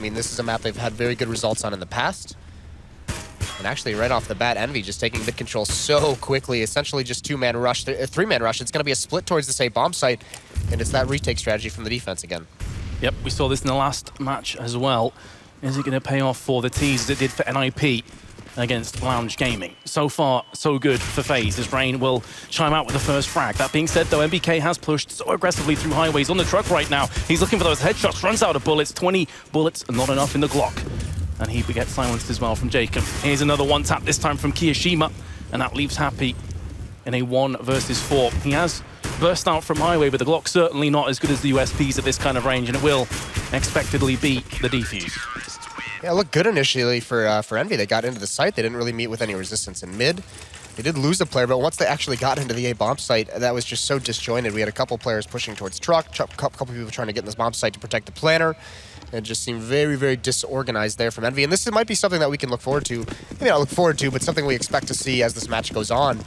I mean, this is a map they've had very good results on in the past. And actually, right off the bat, Envy just taking mid control so quickly. Essentially just two-man rush, three-man rush. It's going to be a split towards this A bomb site, and it's that retake strategy from the defense again. Yep, we saw this in the last match as well. Is it going to pay off for the T's as it did for NIP against Lounge Gaming? So far, so good for FaZe, as Rain will chime out with the first frag. That being said, though, MBK has pushed so aggressively through highways on the truck right now. He's looking for those headshots, runs out of bullets, 20 bullets, not enough in the Glock. And he gets silenced as well from Jacob. Here's another one tap, this time from Kiyashima, and that leaves Happy in a 1 versus 4. He has burst out from highway, but the Glock certainly not as good as the USPs at this kind of range, and it will expectedly beat the defuse. Yeah, it looked good initially for Envy. They got into the site. They didn't really meet with any resistance in mid. They did lose a player, but once they actually got into the A bomb site, that was just so disjointed. We had a couple players pushing towards truck, a couple people trying to get in this bomb site to protect the planner. It just seemed very, very disorganized there from Envy. And this might be something that we can look forward to. Maybe not look forward to, but something we expect to see as this match goes on.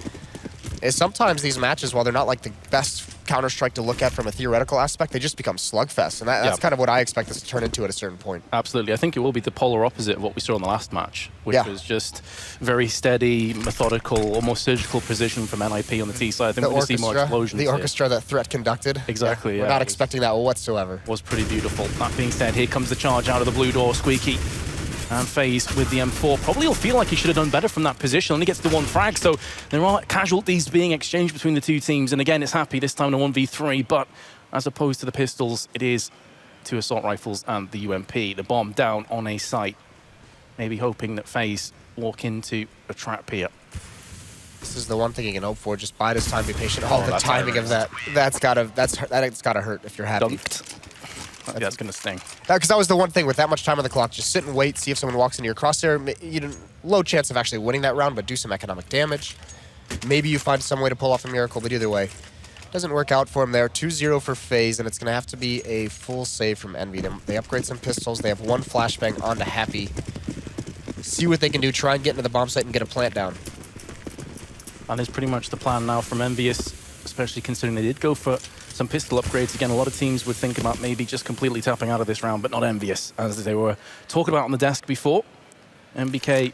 Is sometimes these matches, while they're not like the best Counter-Strike to look at from a theoretical aspect, they just become slugfests. And that's kind of what I expect this to turn into at a certain point. Absolutely. I think it will be the polar opposite of what we saw in the last match, which was just very steady, methodical, almost surgical precision from NIP on the T side. I think we're going to see more explosions. The orchestra that Threat conducted. Exactly, We're not expecting that whatsoever. Was pretty beautiful. That being said, here comes the charge out of the blue door, Squeaky. And FaZe with the M4 probably will feel like he should have done better from that position. Only gets the 1 frag, so there are casualties being exchanged between the two teams. And again, it's Happy this time in a 1v3, but as opposed to the pistols, it is 2 assault rifles and the UMP. The bomb down on a site. Maybe hoping that FaZe walk into a trap here. This is the one thing you can hope for. Just bide his time, be patient. Oh, the timing of that's gotta hurt if you're Happy. Dunked. Yeah, it's going to sting. Because that was the one thing with that much time on the clock. Just sit and wait, see if someone walks into your crosshair. You know, low chance of actually winning that round, but do some economic damage. Maybe you find some way to pull off a miracle, but either way, doesn't work out for him there. 2-0 for FaZe, and it's going to have to be a full save from Envy. They upgrade some pistols. They have 1 flashbang onto Happy. See what they can do. Try and get into the bomb site and get a plant down. That is pretty much the plan now from EnVyUs, especially considering they did go for some pistol upgrades. Again, a lot of teams would think about maybe just completely tapping out of this round, but not EnVyUs, as they were talking about on the desk before. MBK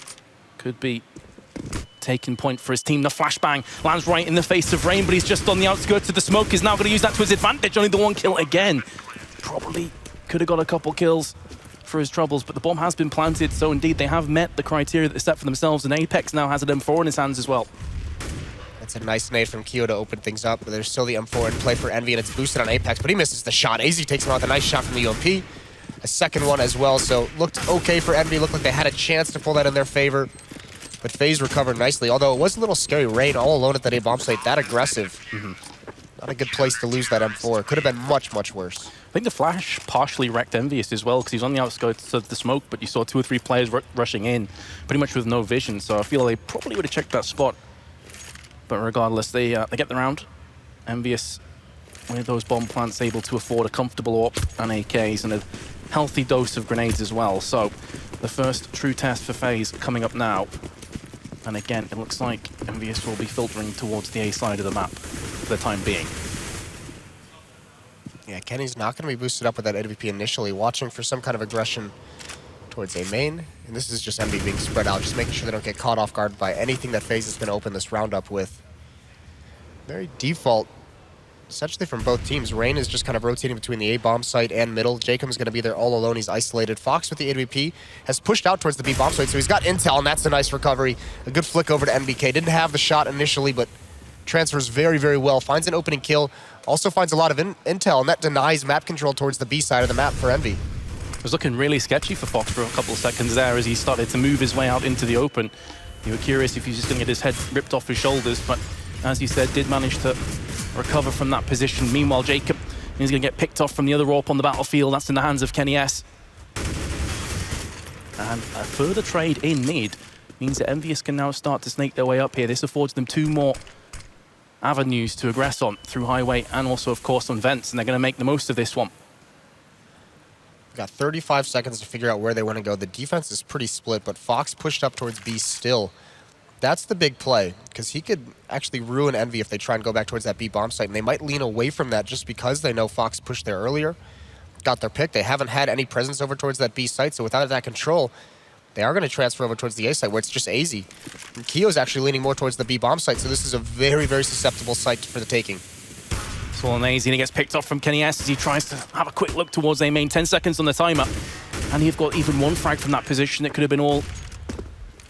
could be taking point for his team. The flashbang lands right in the face of Rain, but he's just on the outskirts of the smoke. He's now going to use that to his advantage. Only the 1 kill again. Probably could have got a couple kills for his troubles, but the bomb has been planted, so indeed they have met the criteria that they set for themselves, and Apex now has an M4 in his hands as well. It's a nice nade from Kyo to open things up, but there's still the M4 in play for Envy, and it's boosted on Apex, but he misses the shot. AZ takes him out with a nice shot from the UMP. A second one as well, so looked okay for Envy. Looked like they had a chance to pull that in their favor, but FaZe recovered nicely, although it was a little scary. Rain all alone at that A bomb site, that aggressive. Not a good place to lose that M4. Could have been much, much worse. I think the flash partially wrecked EnVyUs as well, because he's on the outskirts of the smoke, but you saw 2 or 3 players rushing in, pretty much with no vision, so I feel they probably would have checked that spot. But regardless, they get the round. EnVyUs, with those bomb plants, able to afford a comfortable AWP and AKs and a healthy dose of grenades as well. So the first true test for FaZe coming up now. And again, it looks like EnVyUs will be filtering towards the A side of the map for the time being. Yeah, Kenny's not going to be boosted up with that AWP initially, watching for some kind of aggression towards A main. And this is just Envy being spread out, just making sure they don't get caught off guard by anything that FaZe is going to open this round up with. Very default, essentially from both teams. Rain is just kind of rotating between the A bomb site and middle. Jacob's going to be there all alone. He's isolated. Fox with the AWP has pushed out towards the B bomb site, so he's got intel, and that's a nice recovery. A good flick over to NBK. Didn't have the shot initially, but transfers very, very well. Finds an opening kill. Also finds a lot of intel, and that denies map control towards the B side of the map for Envy. It was looking really sketchy for Fox for a couple of seconds there as he started to move his way out into the open. You were curious if he was just going to get his head ripped off his shoulders, but as you said, did manage to recover from that position. Meanwhile, Jacob is going to get picked off from the other AWP on the battlefield. That's in the hands of Kenny S. And a further trade in mid means that EnVyUs can now start to snake their way up here. This affords them 2 more avenues to aggress on through highway and also, of course, on vents, and they're going to make the most of this one. Got 35 seconds to figure out where they want to go. The defense is pretty split, but Fox pushed up towards B still. That's the big play, because he could actually ruin Envy if they try and go back towards that B bomb site, and they might lean away from that just because they know Fox pushed there earlier. got their pick. They haven't had any presence over towards that B site, so without that control, they are going to transfer over towards the A site where it's just AZ. And Keo's actually leaning more towards the B bomb site, so this is a very, very susceptible site for the taking. So on AZ, and he gets picked up from Kenny S as he tries to have a quick look towards A main. 10 seconds on the timer. And you've got even one frag from that position. It could have been all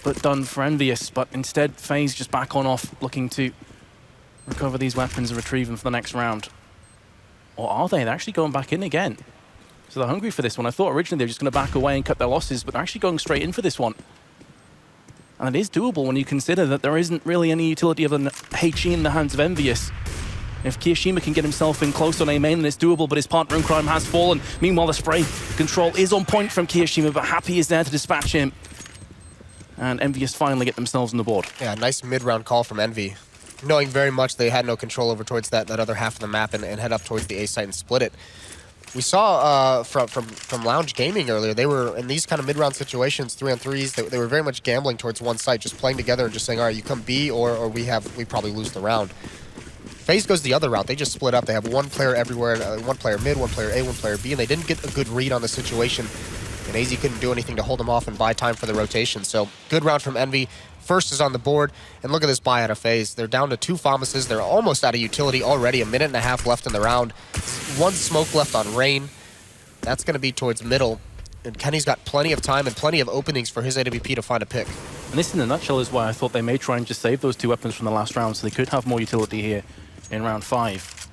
but done for EnVyUs, but instead FaZe just back on off, looking to recover these weapons and retrieve them for the next round. Or are they? They're actually going back in again. So they're hungry for this one. I thought originally they were just going to back away and cut their losses, but they're actually going straight in for this one. And it is doable when you consider that there isn't really any utility of an HE in the hands of EnVyUs. If Kiyoshima can get himself in close on A main, then it's doable, but his partner in crime has fallen. Meanwhile, the spray control is on point from Kiyoshima, but Happy is there to dispatch him. And EnVyUs finally get themselves on the board. Yeah, nice mid-round call from Envy. Knowing very much they had no control over towards that other half of the map and head up towards the A site and split it. We saw from Lounge Gaming earlier, they were in these kind of mid-round situations, 3-on-3s, they were very much gambling towards one site, just playing together and just saying, all right, you come B or we probably lose the round. FaZe goes the other route. They just split up. They have one player everywhere, one player mid, one player A, one player B, and they didn't get a good read on the situation. And AZ couldn't do anything to hold them off and buy time for the rotation. So good round from Envy. First is on the board, and look at this buy out of FaZe. They're down to 2 FAMASes. They're almost out of utility already. 1.5 minutes left in the round. 1 smoke left on Rain. That's going to be towards middle. And Kenny's got plenty of time and plenty of openings for his AWP to find a pick. And this, in a nutshell, is why I thought they may try and just save those 2 weapons from the last round so they could have more utility here in round 5.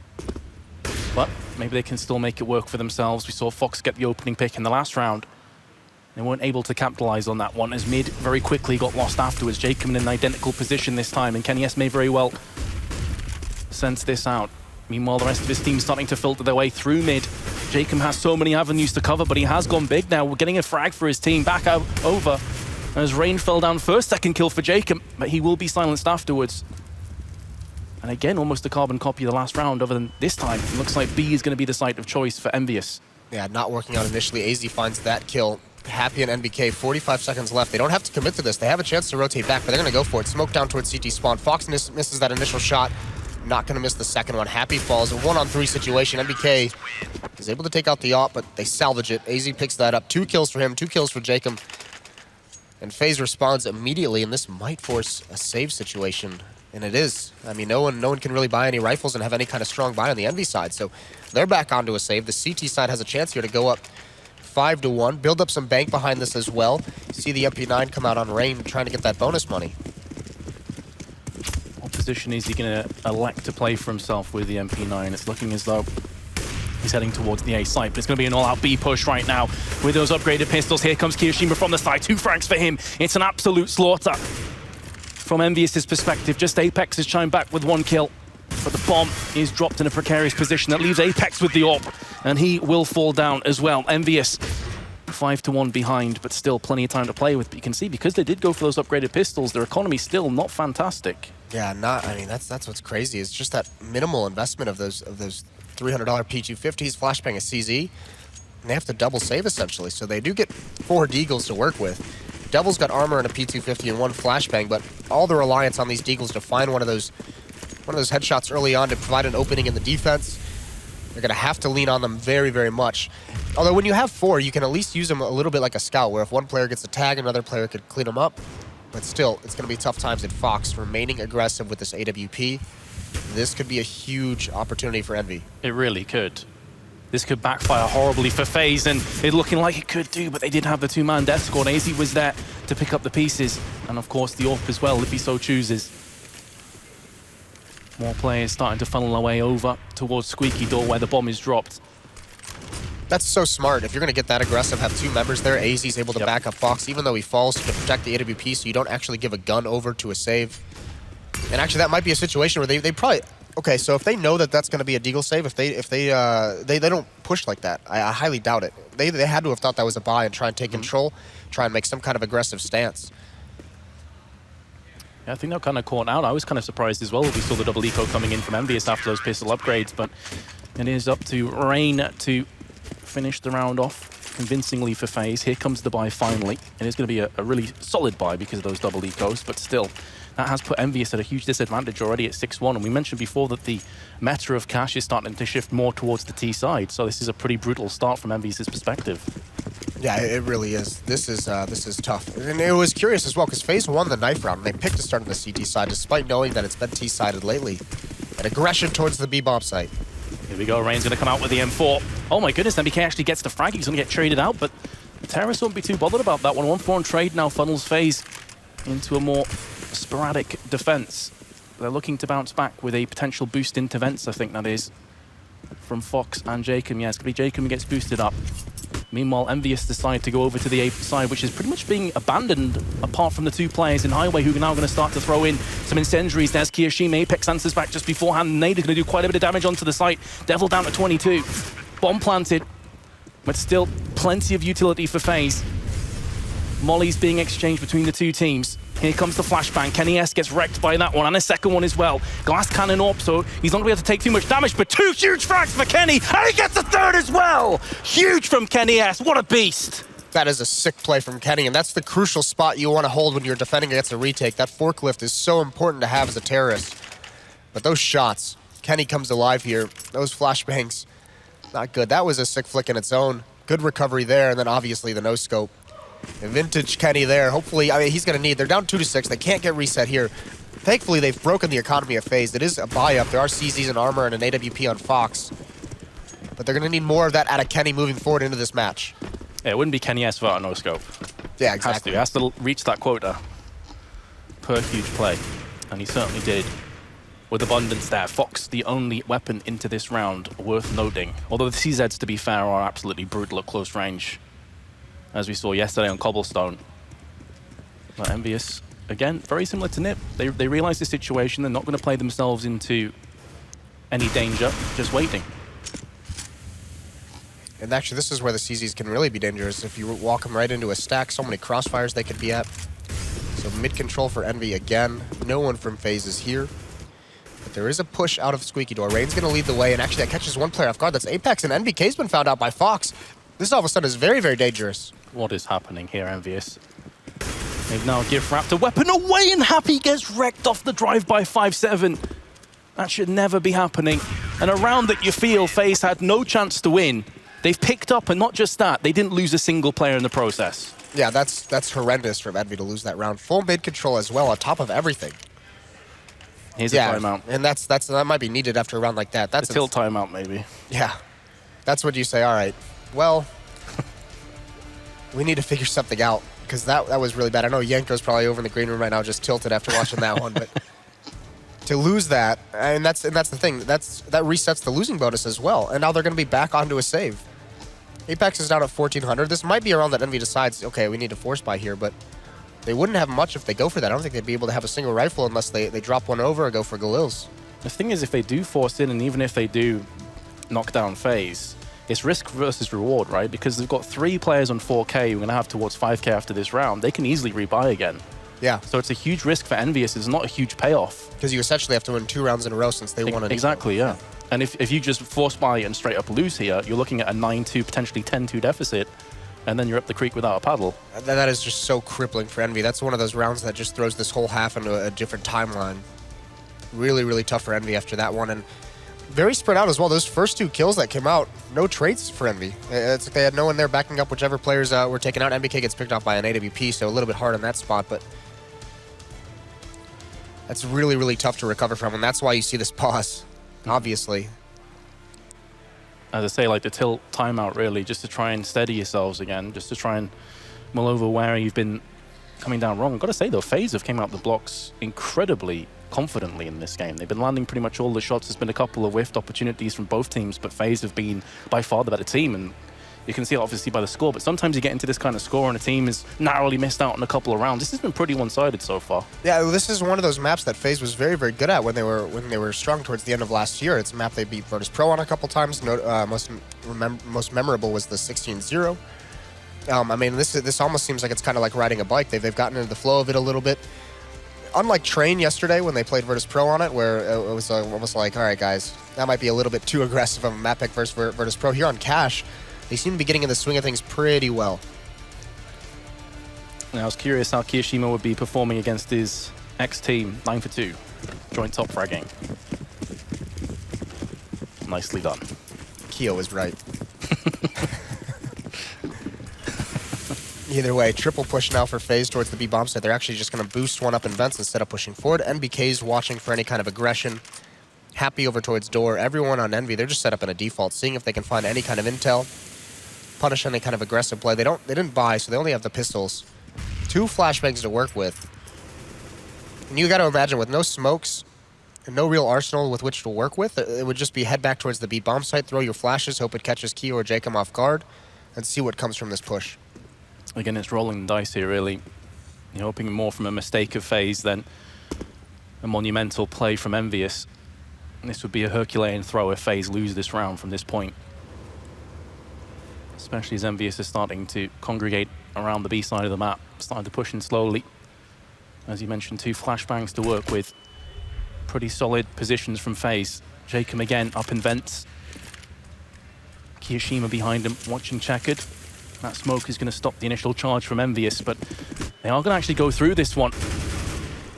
But maybe they can still make it work for themselves. We saw Fox get the opening pick in the last round. They weren't able to capitalize on that one as mid very quickly got lost afterwards. Jacob in an identical position this time, and Kenny S may very well sense this out. Meanwhile, the rest of his team starting to filter their way through mid. Jacob has so many avenues to cover, but he has gone big now. We're getting a frag for his team back out over as Rain fell down first. Second kill for Jacob, but he will be silenced afterwards. And again, almost a carbon copy of the last round, other than this time. It looks like B is going to be the site of choice for EnVyUs. Yeah, not working out initially. AZ finds that kill. Happy and NBK, 45 seconds left. They don't have to commit to this. They have a chance to rotate back, but they're going to go for it. Smoke down towards CT spawn. Fox misses that initial shot. Not going to miss the second one. Happy falls. A 1-on-3 situation. NBK is able to take out the AWP, but they salvage it. AZ picks that up. 2 kills for him, 2 kills for Jacob. And FaZe responds immediately, and this might force a save situation. And it is. I mean, no one can really buy any rifles and have any kind of strong buy on the Envy side. So they're back onto a save. The CT side has a chance here to go up 5-1. Build up some bank behind this as well. See the MP9 come out on Rain trying to get that bonus money. What position is he going to elect to play for himself with the MP9? It's looking as though he's heading towards the A site, but it's going to be an all-out B push right now with those upgraded pistols. Here comes Kiyoshima from the side. 2 frags for him. It's an absolute slaughter. From EnVyUs' perspective, just Apex has chimed back with 1 kill. But the bomb is dropped in a precarious position that leaves Apex with the AWP, and he will fall down as well. EnVyUs 5-1 behind, but still plenty of time to play with. But you can see, because they did go for those upgraded pistols, their economy still not fantastic. Yeah, I mean, that's what's crazy. It's just that minimal investment of those $300 P250s, flashbang a CZ, and they have to double save essentially. So they do get 4 Deagles to work with. Devil's got armor and a P250 and 1 flashbang, but all the reliance on these Deagles to find one of those headshots early on to provide an opening in the defense. They're going to have to lean on them very, very much. Although when you have 4, you can at least use them a little bit like a scout, where if one player gets a tag, another player could clean them up. But still, it's going to be tough times at Fox, remaining aggressive with this AWP. This could be a huge opportunity for Envy. It really could. This could backfire horribly for FaZe, and it's looking like it could do, but they did have the 2-man death squad. AZ was there to pick up the pieces, and of course the AWP as well, if he so chooses. More players starting to funnel their way over towards Squeaky Door where the bomb is dropped. That's so smart. If you're going to get that aggressive, have 2 members there, AZ's able to back up Fox, even though he falls to protect the AWP, so you don't actually give a gun over to a save. And actually, that might be a situation where they probably... Okay, so if they know that that's going to be a Deagle save, if they don't push like that, I highly doubt it. They had to have thought that was a buy and try and take control, try and make some kind of aggressive stance. Yeah, I think they're kind of caught out. I was kind of surprised as well that we saw the double eco coming in from EnVyUs after those pistol upgrades, but it is up to Rain to finish the round off. convincingly for FaZe. Here comes the buy finally, and it's going to be a really solid buy because of those double ecos, but still, that has put EnVyUs at a huge disadvantage already at 6-1, and we mentioned before that the meta of cash is starting to shift more towards the T side, so this is a pretty brutal start from EnVyUs' perspective. Yeah, it really is. This is tough. And it was curious as well, because FaZe won the knife round, and they picked to start on the CT side, despite knowing that it's been T-sided lately. An aggression towards the B-bomb site. Here we go, Rain's going to come out with the M4. Oh my goodness, MBK actually gets the frag. He's going to get traded out, but Terrace won't be too bothered about that one. 1-4 on trade now funnels FaZe into a more sporadic defense. They're looking to bounce back with a potential boost into vents, I think that is, from Fox and Jacob. Yeah, it's going to be Jacob who gets boosted up. Meanwhile, EnVyUs decide to go over to the A side, which is pretty much being abandoned apart from the two players in Highway who are now going to start to throw in some incendiaries. There's Kiyoshima. Apex answers back just beforehand. Nade is going to do quite a bit of damage onto the site. Devil down to 22. Bomb planted, but still plenty of utility for FaZe. Molly's being exchanged between the two teams. Here comes the flashbang. Kenny S gets wrecked by that one, and a second one as well. Glass cannon up, so he's not going to be able to take too much damage, but two huge frags for Kenny, and he gets a third as well! Huge from Kenny S, what a beast! That is a sick play from Kenny, and that's the crucial spot you want to hold when you're defending against a retake. That forklift is so important to have as a terrorist. But those shots, Kenny comes alive here. Those flashbangs, not good. That was a sick flick in its own. Good recovery there, and then obviously the no-scope. Vintage Kenny there. Hopefully, I mean, he's going to need... They're down 2-6. They can't get reset here. Thankfully, they've broken the economy of FaZe. It is a buy-up. There are CZs and armor and an AWP on Fox. But they're going to need more of that out of Kenny moving forward into this match. Yeah, it wouldn't be Kenny S without a no-scope. Yeah, exactly. Has to reach that quota per huge play. And he certainly did. With abundance there. Fox, the only weapon into this round worth noting. Although the CZs, to be fair, are absolutely brutal at close range, as we saw yesterday on Cobblestone. But EnVyUs, again, very similar to Nip. They realize the situation. They're not going to play themselves into any danger, just waiting. And actually, this is where the CZs can really be dangerous. If you walk them right into a stack, so many crossfires they could be at. So mid-control for Envy again. No one from FaZe is here. But there is a push out of Squeaky Door. Rain's going to lead the way, and actually that catches one player off guard. That's Apex, and NBK's been found out by Fox. This all of a sudden is very, very dangerous. What is happening here, EnVyUs? They've now give Raptor weapon away, and Happy gets wrecked off the drive by 5-7. That should never be happening. And a round that you feel FaZe had no chance to win, they've picked up, and not just that, they didn't lose a single player in the process. Yeah, that's horrendous for Envy to lose that round. Full mid control as well, on top of everything. Here's a timeout. And that might be needed after a round like that. That's a tilt timeout, maybe. Yeah, that's what you say. All right, well, we need to figure something out, because that was really bad. I know Yanko's probably over in the green room right now, just tilted after watching that one. But to lose that, and that's the thing. That resets the losing bonus as well. And now they're going to be back onto a save. Apex is down at 1,400. This might be around that Envy decides, okay, we need to force buy here, but they wouldn't have much if they go for that. I don't think they'd be able to have a single rifle unless they drop one over or go for Galils. The thing is, if they do force in, and even if they do knock down FaZe, it's risk versus reward, right? Because they've got 3 players on 4K who are going to have towards 5K after this round. They can easily rebuy again. Yeah. So it's a huge risk for EnVyUs. It's not a huge payoff. Because you essentially have to win 2 rounds in a row since they won it. Exactly, yeah. And if you just force buy and straight up lose here, you're looking at a 9-2, potentially 10-2 deficit, and then you're up the creek without a paddle. That is just so crippling for Envy. That's one of those rounds that just throws this whole half into a different timeline. Really, really tough for Envy after that one. And very spread out as well. Those first 2 kills that came out, no trades for Envy. It's like they had no one there backing up whichever players were taken out. MBK gets picked off by an AWP, so a little bit hard on that spot, but that's really, really tough to recover from, and that's why you see this pause, obviously. As I say, like the tilt timeout, really, just to try and steady yourselves again, just to try and mull over where you've been coming down wrong. I've got to say, though, FaZe have came out the blocks incredibly confidently in this game. They've been landing pretty much all the shots. There's been a couple of whiffed opportunities from both teams, but FaZe have been by far the better team, and you can see it obviously by the score, but sometimes you get into this kind of score and a team is narrowly missed out on a couple of rounds. This has been pretty one-sided so far. Yeah, this is one of those maps that FaZe was very, very good at when they were strong towards the end of last year. It's a map they beat Vods Pro on a couple times. Most memorable was the 16-0. I mean, this almost seems like it's kind of like riding a bike. They've gotten into the flow of it a little bit. Unlike Train yesterday when they played Vods Pro on it, where it was almost like, all right, guys, that might be a little bit too aggressive of a map pick versus Vods Pro. Here on Cash, They seem to be getting in the swing of things pretty well. Now, I was curious how Kiyoshima would be performing against his ex-team, 9 for 2. Joint top fragging. Nicely done. Kyo is right. Either way, triple push now for FaZe towards the B bomb site. They're actually just going to boost one up in vents instead of pushing forward. NBK's watching for any kind of aggression. Happy over towards door. Everyone on Envy, they're just set up in a default, seeing if they can find any kind of intel, punish any kind of aggressive play. They didn't buy, so they only have the pistols. 2 flashbangs to work with. And you got to imagine, with no smokes and no real arsenal with which to work with, it would just be head back towards the B bomb site, throw your flashes, hope it catches Key or Jacob off guard, and see what comes from this push. Again, it's rolling the dice here, really. You're hoping more from a mistake of FaZe than a monumental play from EnVyUs. And this would be a Herculean throw if FaZe lose this round from this point. Especially as EnVyUs is starting to congregate around the B side of the map, starting to push in slowly. As you mentioned, 2 flashbangs to work with. Pretty solid positions from FaZe. Jacob again up in vents. Kiyoshima behind him, watching checkered. That smoke is going to stop the initial charge from EnVyUs, but they are going to actually go through this one.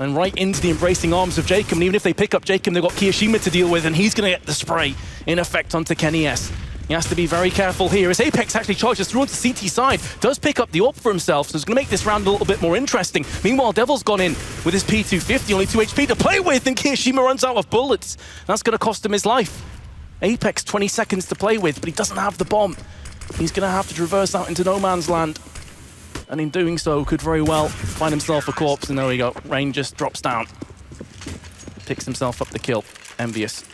And right into the embracing arms of Jacob. And even if they pick up Jacob, they've got Kiyoshima to deal with, and he's going to get the spray in effect onto Kenny S. He has to be very careful here as Apex actually charges through onto CT side. Does pick up the AWP for himself, so it's going to make this round a little bit more interesting. Meanwhile, Devil's gone in with his P250, only 2 HP to play with, and Kiyoshima runs out of bullets. That's going to cost him his life. Apex 20 seconds to play with, but he doesn't have the bomb. He's going to have to traverse out into no man's land. And in doing so, could very well find himself a corpse. And there we go. Rain just drops down. Picks himself up the kill. EnVyUs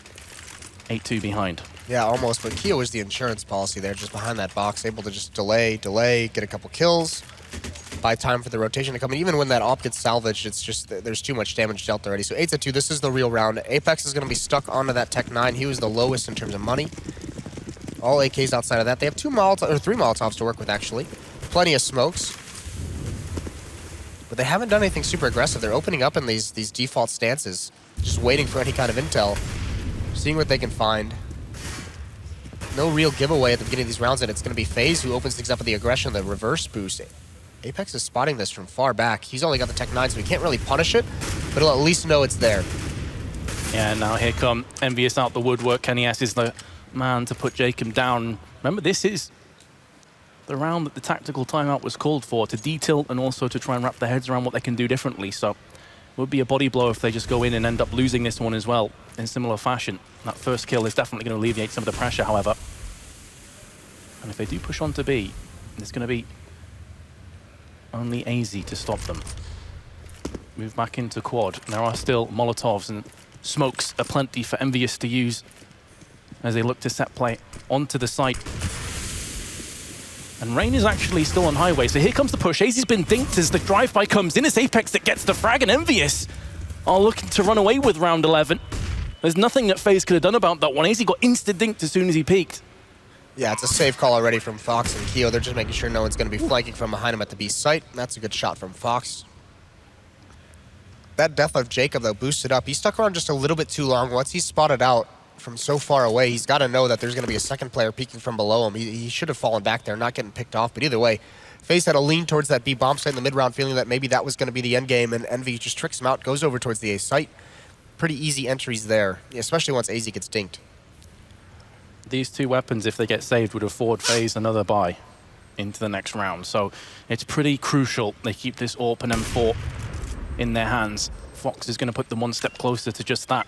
8-2 behind. Yeah, almost, but Kyo is the insurance policy there, just behind that box, able to just delay, get a couple kills, buy time for the rotation to come in. Even when that AWP gets salvaged, it's just, there's too much damage dealt already. So 8-2, this is the real round. Apex is going to be stuck onto that Tech 9. He was the lowest in terms of money. All AKs outside of that. They have 3 Molotovs to work with, actually. Plenty of smokes. But they haven't done anything super aggressive. They're opening up in these default stances, just waiting for any kind of intel, seeing what they can find. No real giveaway at the beginning of these rounds, and it's going to be FaZe who opens things up with the aggression, the reverse boost. Apex is spotting this from far back. He's only got the Tech 9, so he can't really punish it, but he'll at least know it's there. Yeah, now here come EnVyUs out the woodwork. Kenny S is the man to put Jacob down. Remember, this is the round that the tactical timeout was called for, to detilt and also to try and wrap their heads around what they can do differently. So it would be a body blow if they just go in and end up losing this one as well in similar fashion. That first kill is definitely going to alleviate some of the pressure, however. And if they do push on to B, it's going to be only AZ to stop them. Move back into quad. There are still Molotovs and smokes aplenty for EnVyUs to use as they look to set play onto the site. And Rain is actually still on highway, so here comes the push. AZ's been dinked as the drive-by comes in. It's Apex that gets the frag, and EnVyUs are looking to run away with round 11. There's nothing that FaZe could have done about that one. AZ got insta-dinked as soon as he peeked. Yeah, it's a safe call already from Fox and Keo. They're just making sure no one's going to be flanking from behind him at the B site. That's a good shot from Fox. That death of Jacob, though, boosted up. He stuck around just a little bit too long. Once he's spotted out from so far away, he's got to know that there's going to be a second player peeking from below him. He should have fallen back there, not getting picked off. But either way, FaZe had a lean towards that B bomb site in the mid-round, feeling that maybe that was going to be the end game, and Envy just tricks him out, goes over towards the A site. Pretty easy entries there, especially once AZ gets dinked. These 2 weapons, if they get saved, would afford FaZe another buy into the next round. So it's pretty crucial they keep this AWP and M4 in their hands. Fox is going to put them one step closer to just that.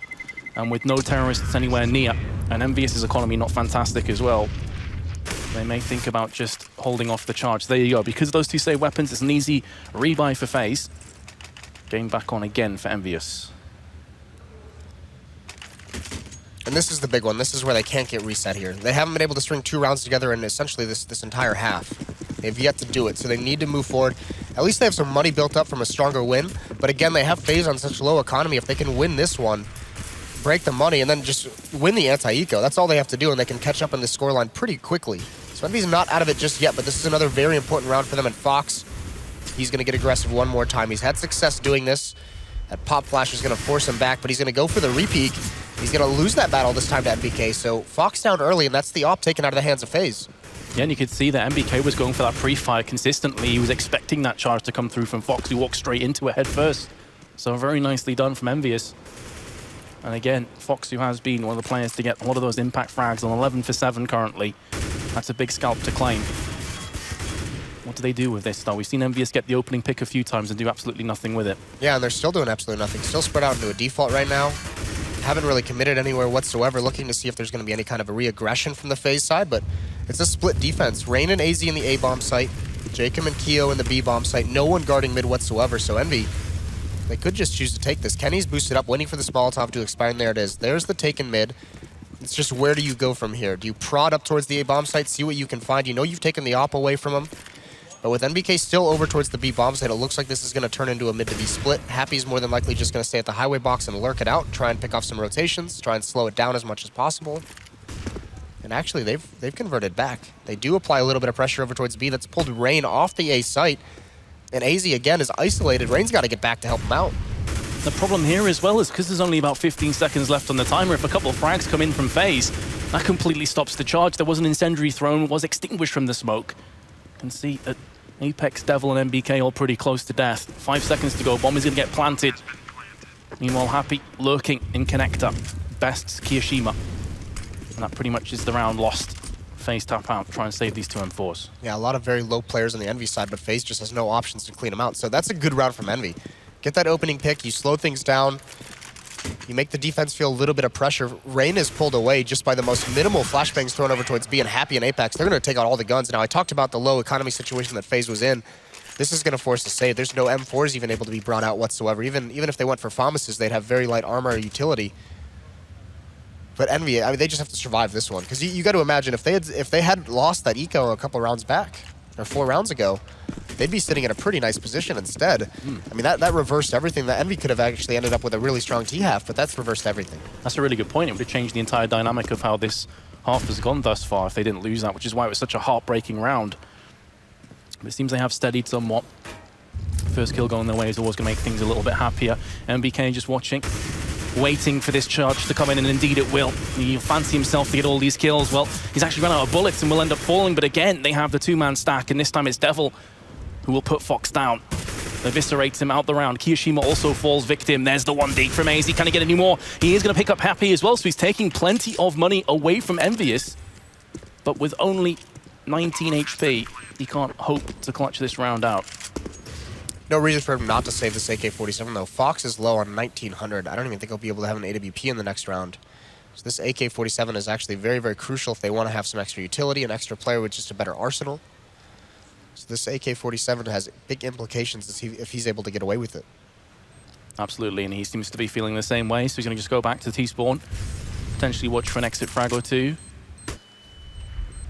And with no terrorists anywhere near, and EnVyUs' economy not fantastic as well, they may think about just holding off the charge. There you go. Because of those 2 saved weapons, it's an easy rebuy for FaZe. Game back on again for EnVyUs. And this is the big one. This is where they can't get reset here. They haven't been able to string 2 rounds together in essentially this entire half. They've yet to do it, so they need to move forward. At least they have some money built up from a stronger win. But again, they have FaZe on such low economy. If they can win this one, break the money, and then just win the anti-eco, that's all they have to do, and they can catch up in the scoreline pretty quickly. So Envy's not out of it just yet, but this is another very important round for them. And Fox, he's going to get aggressive one more time. He's had success doing this. That pop flash is going to force him back, but he's going to go for the repeak. He's going to lose that battle this time to NBK. So Fox down early, and that's the AWP taken out of the hands of FaZe. Yeah, and you could see that MBK was going for that pre-fire consistently. He was expecting that charge to come through from Fox, who walked straight into it head first. So very nicely done from EnVyUs. And again, Fox, who has been one of the players to get a lot of those impact frags, on 11 for 7 currently. That's a big scalp to claim. What do they do with this, though? We've seen EnVyUs get the opening pick a few times and do absolutely nothing with it. Yeah, and they're still doing absolutely nothing. Still spread out into a default right now. Haven't really committed anywhere whatsoever, looking to see if there's going to be any kind of a re-aggression from the FaZe side, but it's a split defense. Rain and AZ in the A-bomb site, Jacob and Keo in the B-bomb site, no one guarding mid whatsoever, so Envy, they could just choose to take this. Kenny's boosted up, waiting for the Molotov to expire, and there it is. There's the taken mid. It's just, where do you go from here? Do you prod up towards the A-bomb site, see what you can find? You know you've taken the op away from him. But with NBK still over towards the B-bomb site, it looks like this is going to turn into a mid to B split. Happy's more than likely just going to stay at the highway box and lurk it out, try and pick off some rotations, try and slow it down as much as possible. And actually, they've converted back. They do apply a little bit of pressure over towards B. That's pulled Rain off the A site. And AZ, again, is isolated. Rain's got to get back to help him out. The problem here as well is because there's only about 15 seconds left on the timer, if a couple of frags come in from FaZe, that completely stops the charge. There was an incendiary thrown, was extinguished from the smoke. You can see that Apex, Devil, and MBK all pretty close to death. 5 seconds to go. Bomb is going to get planted. Meanwhile, Happy lurking in connector. Bests Kiyoshima. And that pretty much is the round lost. FaZe tap out, try and save these 2 M4s. Yeah, a lot of very low players on the Envy side, but FaZe just has no options to clean them out. So that's a good round from Envy. Get that opening pick, you slow things down. You make the defense feel a little bit of pressure. Rain is pulled away just by the most minimal flashbangs thrown over towards B, and Happy and Apex, they're going to take out all the guns. Now, I talked about the low economy situation that FaZe was in. This is going to force a save. There's no M4s even able to be brought out whatsoever. Even if they went for FAMASs, they'd have very light armor or utility. But Envy, I mean, they just have to survive this one. Because you got to imagine, if they had lost that eco a couple rounds back, or 4 rounds ago, they'd be sitting in a pretty nice position instead. I mean, that reversed everything. That Envy could have actually ended up with a really strong T-half, but that's reversed everything. That's a really good point. It would have changed the entire dynamic of how this half has gone thus far if they didn't lose that, which is why it was such a heartbreaking round. But it seems they have steadied somewhat. First kill going their way is always going to make things a little bit happier. MBK just watching, waiting for this charge to come in, and indeed it will. He'll fancy himself to get all these kills. Well, he's actually run out of bullets and will end up falling, but again, they have the 2-man stack, and this time it's Devil who will put Fox down. Eviscerates him out the round. Kiyoshima also falls victim. There's the 1D from AZ. Can he get any more? He is going to pick up Happy as well, so he's taking plenty of money away from EnVyUs. But with only 19 HP, he can't hope to clutch this round out. No reason for him not to save this AK-47, though. Fox is low on 1900. I don't even think he'll be able to have an AWP in the next round. So this AK-47 is actually very, very crucial if they want to have some extra utility, an extra player with just a better arsenal. So this AK-47 has big implications if he's able to get away with it. Absolutely, and he seems to be feeling the same way, so he's going to just go back to T-spawn, potentially watch for an exit frag or 2.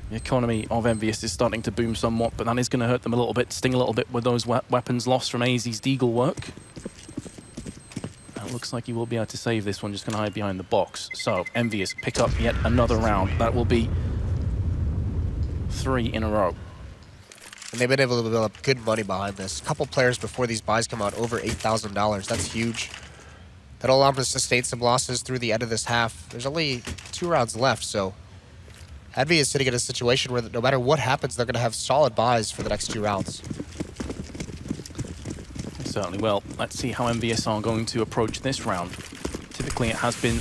The economy of EnVyUs is starting to boom somewhat, but that is going to hurt them a little bit, sting a little bit with those weapons lost from AZ's Deagle work. It looks like he will be able to save this one, just going to hide behind the box. So, EnVyUs pick up yet another round. That will be 3 in a row. And they've been able to build up good money behind this. A couple players before these buys come out, over $8,000. That's huge. That'll allow them to sustain some losses through the end of this half. There's only 2 rounds left, so EnVy is sitting in a situation where no matter what happens, they're going to have solid buys for the next 2 rounds. Certainly will. Let's see how EnVyUs are going to approach this round. Typically, it has been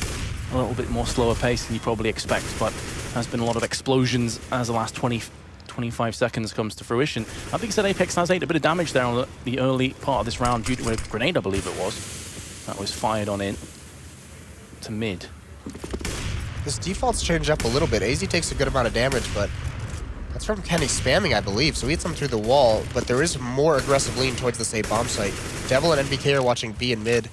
a little bit more slower pace than you probably expect, but has been a lot of explosions as the last 25 seconds comes to fruition. I think said Apex has taken a bit of damage there on the early part of this round due to a grenade, I believe it was. That was fired on in to mid. This default's changed up a little bit. AZ takes a good amount of damage, but that's from Kenny spamming, I believe. So he hits him through the wall, but there is more aggressive lean towards this A bomb site. Devil and NBK are watching B and mid.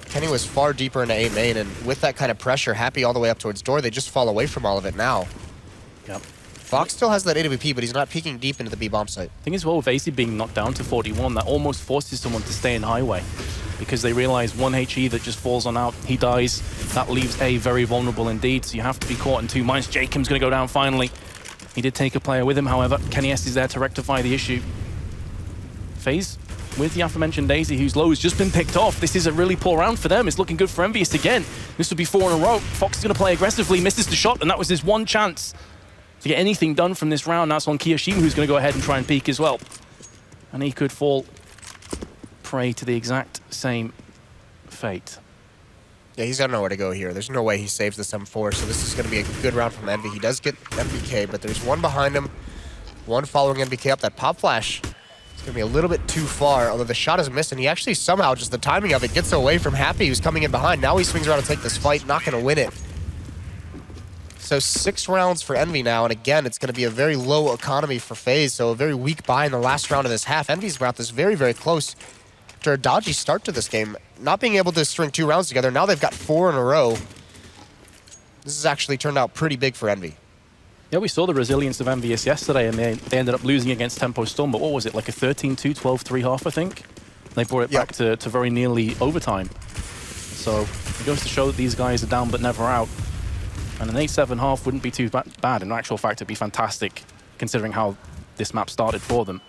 Kenny was far deeper into A main, and with that kind of pressure, Happy all the way up towards door, they just fall away from all of it now. Yep. Fox still has that AWP, but he's not peeking deep into the B bomb site. Thing is, well, with AZ being knocked down to 41, that almost forces someone to stay in highway, because they realize 1 HE that just falls on out, he dies. That leaves A very vulnerable indeed, so you have to be caught in 2 minds. Jacob's going to go down finally. He did take a player with him, however. Kenny S is there to rectify the issue. FaZe with the aforementioned Daisy, whose low has just been picked off. This is a really poor round for them. It's looking good for EnVyUs again. This would be 4 in a row. Fox is going to play aggressively, misses the shot, and that was his one chance. to get anything done from this round. That's on Kiyoshima, who's going to go ahead and try and peek as well. And he could fall prey to the exact same fate. Yeah, he's got nowhere to go here. There's no way he saves this M4, so this is going to be a good round from Envy. He does get MBK, but there's one behind him, one following MBK up. That pop flash is going to be a little bit too far, although the shot is missed, and he actually somehow, just the timing of it, gets away from Happy, who's coming in behind. Now he swings around to take this fight, not going to win it. So 6 rounds for Envy now, and again, it's going to be a very low economy for FaZe, so a very weak buy in the last round of this half. Envy's brought this very, very close after a dodgy start to this game. Not being able to string 2 rounds together, now they've got 4 in a row. This has actually turned out pretty big for Envy. Yeah, we saw the resilience of EnVyUs yesterday, and they ended up losing against Tempo Storm, but what was it, like a 13-2, 12-3 half, I think? They brought it back to very nearly overtime. So it goes to show that these guys are down but never out. And an 8-7 half wouldn't be too bad. In actual fact, it'd be fantastic, considering how this map started for them.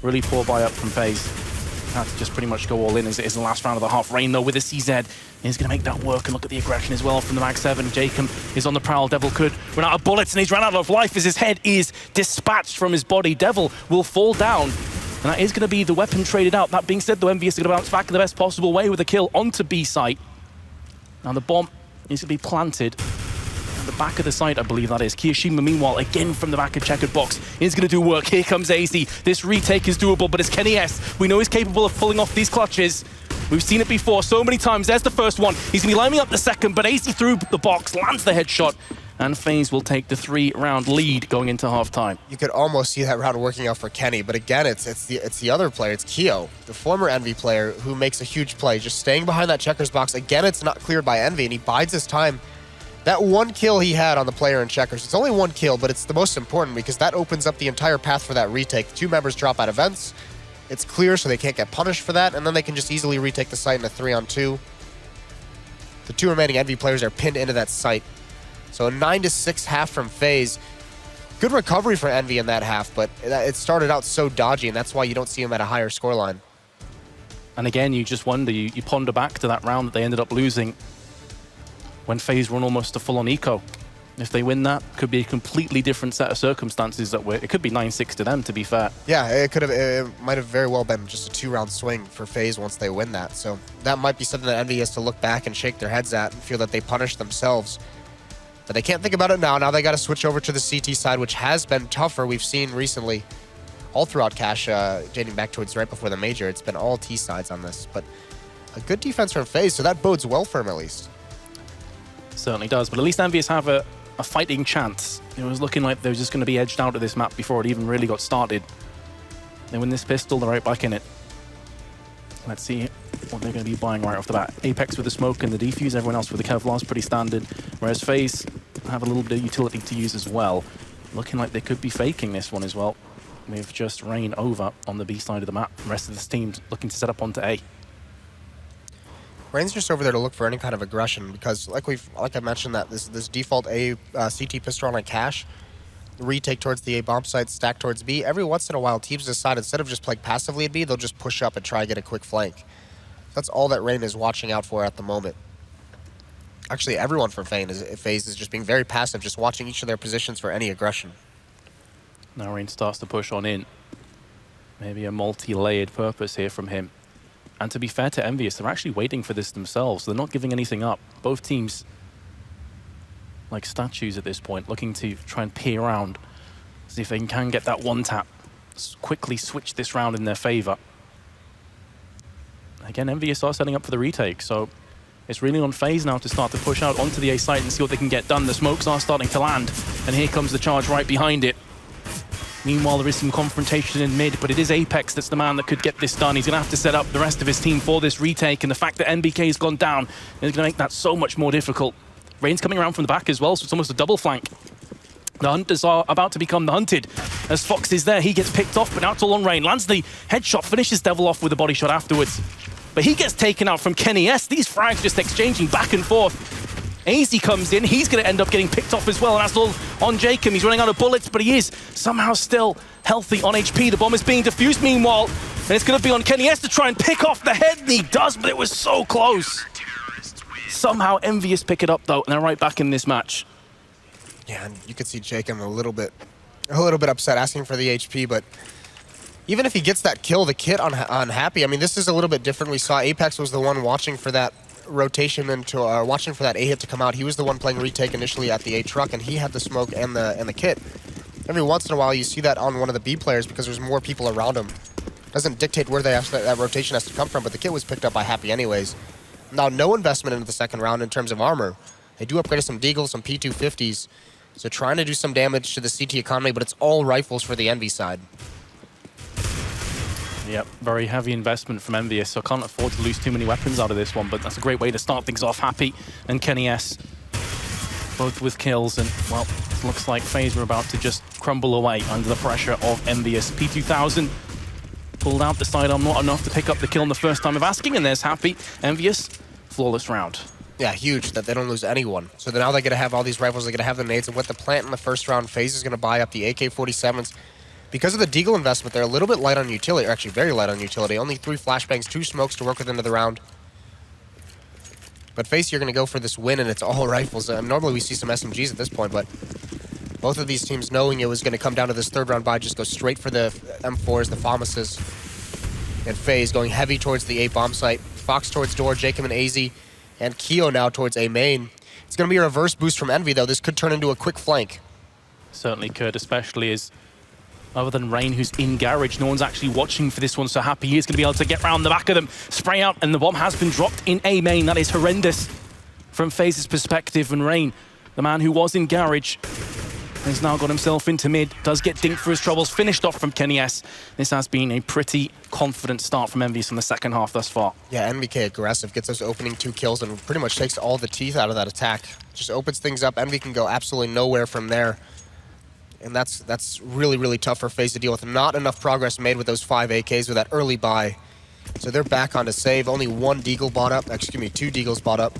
Really poor buy up from FaZe. Had to just pretty much go all in as it is the last round of the half. Rain, though, with a CZ. He's going to make that work, and look at the aggression as well from the Mag 7. Jacob is on the prowl. Devil could run out of bullets, and he's run out of life as his head is dispatched from his body. Devil will fall down, and that is going to be the weapon traded out. That being said, though, EnVyUs are going to bounce back in the best possible way with a kill onto B site. Now the bomb needs to be planted at the back of the site, I believe that is. Kiyoshima, meanwhile, again from the back of checkered box, is going to do work. Here comes AZ. This retake is doable, but it's Kenny S. We know he's capable of pulling off these clutches. We've seen it before so many times. There's the first one. He's going to be lining up the second, but AZ through the box, lands the headshot, and FaZe will take the 3-round lead going into halftime. You could almost see that round working out for Kenny, but again, it's the other player. It's Keo, the former Envy player, who makes a huge play, just staying behind that checkers box. Again, it's not cleared by Envy, and he bides his time. That one kill he had on the player in checkers, it's only one kill, but it's the most important because that opens up the entire path for that retake. 2 members drop out of vents. It's clear, so they can't get punished for that, and then they can just easily retake the site in a 3-on-2. The 2 remaining Envy players are pinned into that site. So a 9-6 half from FaZe. Good recovery for Envy in that half, but it started out so dodgy, and that's why you don't see him at a higher scoreline. And again, you just wonder, you ponder back to that round that they ended up losing when FaZe run almost a full-on eco. If they win that, could be a completely different set of circumstances. It could be 9-6 to them, to be fair. Yeah, it might have very well been just a 2-round swing for FaZe once they win that. So that might be something that Envy has to look back and shake their heads at and feel that they punished themselves. But they can't think about it now. Now they got to switch over to the CT side, which has been tougher. We've seen recently, all throughout Cash, dating back towards right before the major, it's been all T sides on this. But a good defense from FaZe, so that bodes well for him at least. Certainly does, but at least EnVyUs have a fighting chance. It was looking like they were just going to be edged out of this map before it even really got started. They win this pistol, they're right back in it. Let's see what they're going to be buying right off the bat. Apex with the smoke and the defuse, everyone else with the Kevlar's pretty standard, whereas FaZe have a little bit of utility to use as well. Looking like they could be faking this one as well, with just Rain over on the B side of the map. The rest of this team's looking to set up onto A. Rain's just over there to look for any kind of aggression because, like I mentioned, that this default A CT pistol on Cash, retake towards the A bomb site, stack towards B. Every once in a while, teams decide instead of just playing passively at B, they'll just push up and try to get a quick flank. That's all that Rain is watching out for at the moment. Actually, everyone from FaZe is just being very passive, just watching each of their positions for any aggression. Now Rain starts to push on in. Maybe a multi-layered purpose here from him. And to be fair to EnVyUs, they're actually waiting for this themselves. They're not giving anything up. Both teams, like statues at this point, looking to try and peer around, see if they can get that one tap, quickly switch this round in their favor. Again, EnVyUs are setting up for the retake, so it's really on FaZe now to start to push out onto the A site and see what they can get done. The smokes are starting to land, and here comes the charge right behind it. Meanwhile, there is some confrontation in mid, but it is Apex that's the man that could get this done. He's going to have to set up the rest of his team for this retake, and the fact that MBK has gone down is going to make that so much more difficult. Rain's coming around from the back as well, so it's almost a double flank. The hunters are about to become the hunted. As Fox is there, he gets picked off, but now it's all on Rain. Lands the headshot, finishes Devil off with a body shot afterwards. But he gets taken out from Kenny S. These frags just exchanging back and forth. AZ comes in, he's going to end up getting picked off as well, and that's all on Jacob. He's running out of bullets, but he is somehow still healthy on HP. The bomb is being defused meanwhile, and it's going to be on Kenny S to try and pick off the head, and he does, but it was so close. Somehow EnVyUs pick it up, though, and they're right back in this match. Yeah, and you could see Jacob a little bit upset, asking for the HP, but even if he gets that kill, the kit on Happy, I mean, this is a little bit different. We saw Apex was the one watching for that rotation into, watching for that A hit to come out. He was the one playing retake initially at the A truck, and he had the smoke and the kit. Every once in a while, you see that on one of the B players because there's more people around him. Doesn't dictate where that rotation has to come from, but the kit was picked up by Happy anyways. Now, no investment into the second round in terms of armor. They do upgrade some Deagles, some P250s, so trying to do some damage to the CT economy, but it's all rifles for the Envy side. Yep, very heavy investment from EnVyUs, so can't afford to lose too many weapons out of this one, but that's a great way to start things off. Happy and Kenny S, both with kills, and, well, it looks like FaZe are about to just crumble away under the pressure of EnVyUs. P2000 pulled out the sidearm, not enough to pick up the kill in the first time of asking, and there's Happy. EnVyUs, flawless round. Yeah, huge that they don't lose anyone. So now they're going to have all these rifles, they're going to have the nades, and with the plant in the first round, FaZe is going to buy up the AK-47s. Because of the Deagle investment, they're a little bit light on utility, or actually very light on utility. Only 3 flashbangs, 2 smokes to work with into the round. But FaZe, you're going to go for this win, and it's all rifles. Normally we see some SMGs at this point, but both of these teams, knowing it was going to come down to this third round buy, just go straight for the M4s, the FAMASs. And FaZe going heavy towards the A bomb site. Fox towards door, Jacob and AZ, and Keo now towards A main. It's going to be a reverse boost from Envy, though. This could turn into a quick flank. Certainly could, especially as, other than Rain, who's in garage, no one's actually watching for this one, so Happy is going to be able to get round the back of them, spray out, and the bomb has been dropped in A main. That is horrendous from FaZe's perspective, and Rain, the man who was in garage, has now got himself into mid, does get dinked for his troubles, finished off from Kenny S. This has been a pretty confident start from EnVyUs in the second half thus far. Yeah, NVK aggressive, gets those opening 2 kills and pretty much takes all the teeth out of that attack. Just opens things up, Envy can go absolutely nowhere from there. And that's really, really tough for FaZe to deal with. Not enough progress made with those 5 AKs with that early buy. So they're back on to save. Only 1 Deagle bought up. Excuse me, 2 Deagles bought up.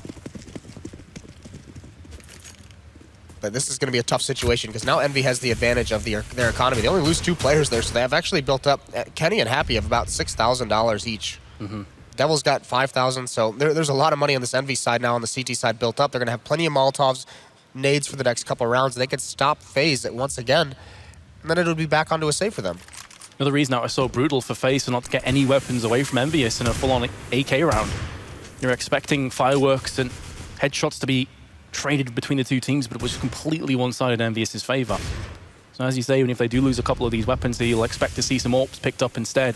But this is going to be a tough situation because now Envy has the advantage of their economy. They only lose 2 players there, so they have actually built up. Kenny and Happy have about $6,000 each. Devil's got 5,000, so there's a lot of money on this Envy side now, on the CT side built up. They're going to have plenty of Molotovs, nades for the next couple of rounds. They could stop FaZe once again, and then it would be back onto a save for them. Another reason that was so brutal for FaZe to not get any weapons away from EnVyUs in a full-on AK round. You're expecting fireworks and headshots to be traded between the 2 teams, but it was completely one-sided in EnVyUs' favor. So as you say, even if they do lose a couple of these weapons, you'll expect to see some AWPs picked up instead,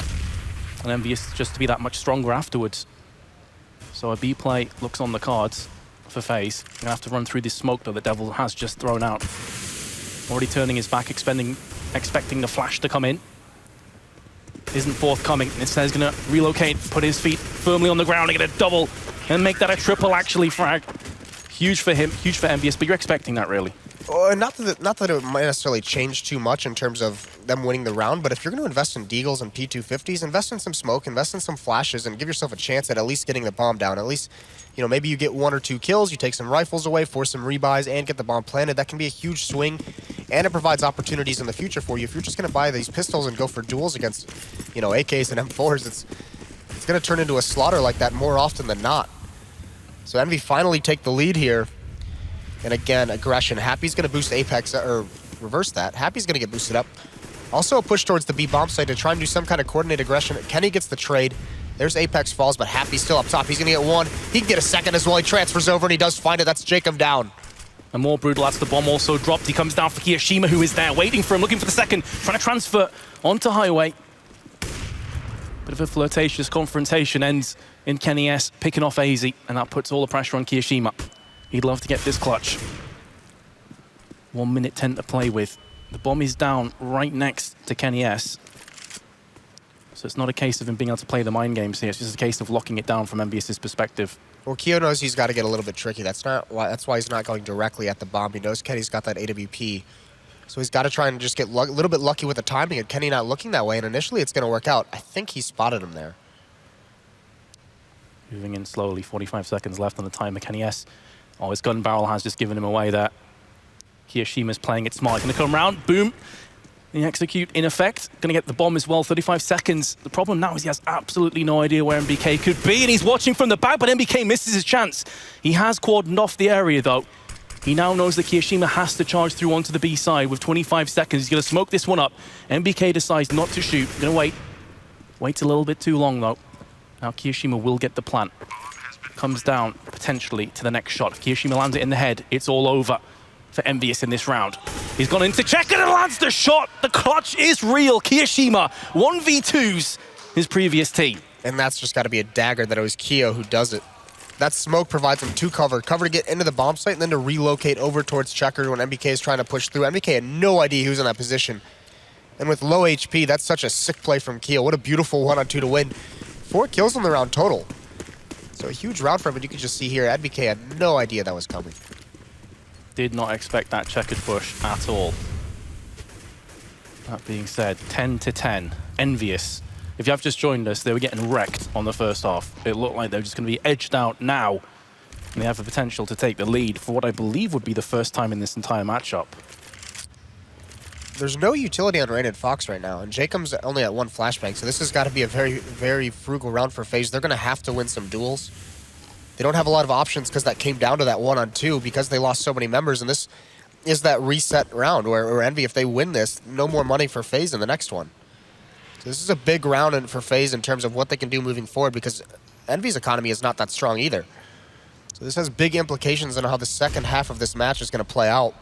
and EnVyUs just to be that much stronger afterwards. So a B play looks on the cards for FaZe. You're gonna have to run through this smoke though the Devil has just thrown out. Already turning his back, expecting the flash to come in. Isn't forthcoming. Instead, he's gonna relocate, put his feet firmly on the ground and get a double, and make that a triple actually frag. Huge for him, huge for EnVyUs, but you're expecting that really. Not that it might necessarily change too much in terms of them winning the round, but if you're going to invest in Deagles and P250s, invest in some smoke, invest in some flashes, and give yourself a chance at least getting the bomb down. At least, you know, maybe you get 1 or 2 kills, you take some rifles away, force some rebuys, and get the bomb planted. That can be a huge swing, and it provides opportunities in the future for you. If you're just going to buy these pistols and go for duels against, you know, AKs and M4s, it's going to turn into a slaughter like that more often than not. So Envy finally take the lead here. And again, aggression. Happy's going to boost Apex, or reverse that. Happy's going to get boosted up. Also a push towards the B bomb site to try and do some kind of coordinated aggression. Kenny gets the trade. There's Apex falls, but Happy's still up top. He's going to get 1. He can get a second as well. He transfers over, and he does find it. That's Jacob down. And more brutal as the bomb also dropped. He comes down for Kiyoshima, who is there, waiting for him, looking for the second, trying to transfer onto Highway. Bit of a flirtatious confrontation ends in Kenny S picking off AZ, and that puts all the pressure on Kiyoshima. He'd love to get this clutch. 1 minute 10 to play with. The bomb is down right next to Kenny S. So it's not a case of him being able to play the mind games here. It's just a case of locking it down from EnVyUs' perspective. Well, Keo knows he's got to get a little bit tricky. That's why he's not going directly at the bomb. He knows Kenny's got that AWP. So he's got to try and just get a little bit lucky with the timing, and Kenny not looking that way, and initially it's going to work out. I think he spotted him there. Moving in slowly, 45 seconds left on the timer. Kenny S. Oh, his gun barrel has just given him away there. Kiyoshima's playing it smart. Gonna come around, boom. The execute in effect. Gonna get the bomb as well, 35 seconds. The problem now is he has absolutely no idea where MBK could be, and he's watching from the back, but MBK misses his chance. He has cordoned off the area though. He now knows that Kiyoshima has to charge through onto the B side with 25 seconds. He's going to smoke this one up. MBK decides not to shoot. Going to wait. Waits a little bit too long, though. Now Kiyoshima will get the plant. Comes down, potentially, to the next shot. If Kiyoshima lands it in the head, it's all over for EnVyUs in this round. He's gone into check and lands the shot. The clutch is real. Kiyoshima 1v2s his previous team. And that's just got to be a dagger that it was Kyo who does it. That smoke provides him two cover to get into the bomb site and then to relocate over towards Checker when MBK is trying to push through. MBK had no idea he was in that position. And with low HP, that's such a sick play from Kyo. What a beautiful 1-on-2 to win. 4 kills on the round total. So a huge round for him, but you can just see here, MBK had no idea that was coming. Did not expect that checkered push at all. That being said, 10-10, EnVyUs. If you have just joined us, they were getting wrecked on the first half. It looked like they were just going to be edged out now. And they have the potential to take the lead for what I believe would be the first time in this entire matchup. There's no utility on Rain and Fox right now, and Jacob's only at 1 flashbang, so this has got to be a very, very frugal round for FaZe. They're going to have to win some duels. They don't have a lot of options because that came down to that 1-on-2 because they lost so many members, and this is that reset round where Envy, if they win this, no more money for FaZe in the next one. So this is a big round for FaZe in terms of what they can do moving forward because Envy's economy is not that strong either. So this has big implications on how the second half of this match is going to play out.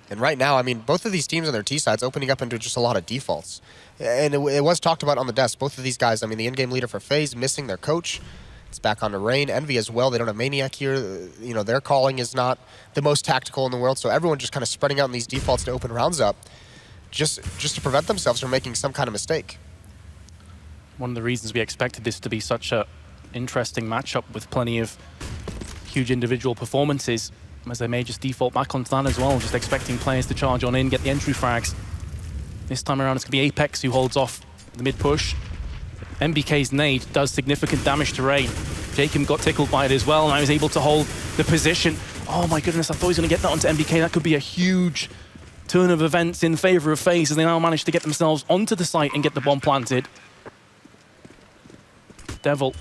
And right now, I mean, both of these teams on their T sides opening up into just a lot of defaults. And it was talked about on the desk. Both of these guys, I mean, the in-game leader for FaZe missing their coach. It's back on to Rain. Envy as well. They don't have Maniac here. You know, their calling is not the most tactical in the world. So everyone just kind of spreading out in these defaults to open rounds up just to prevent themselves from making some kind of mistake. One of the reasons we expected this to be such a interesting matchup with plenty of huge individual performances, as they may just default back onto that as well, just expecting players to charge on in, get the entry frags. This time around, it's going to be Apex who holds off the mid-push. MBK's nade does significant damage to Rain. Jacob got tickled by it as well, and I was able to hold the position. Oh my goodness, I thought he was going to get that onto MBK. That could be a huge turn of events in favor of FaZe as they now manage to get themselves onto the site and get the bomb planted. Devil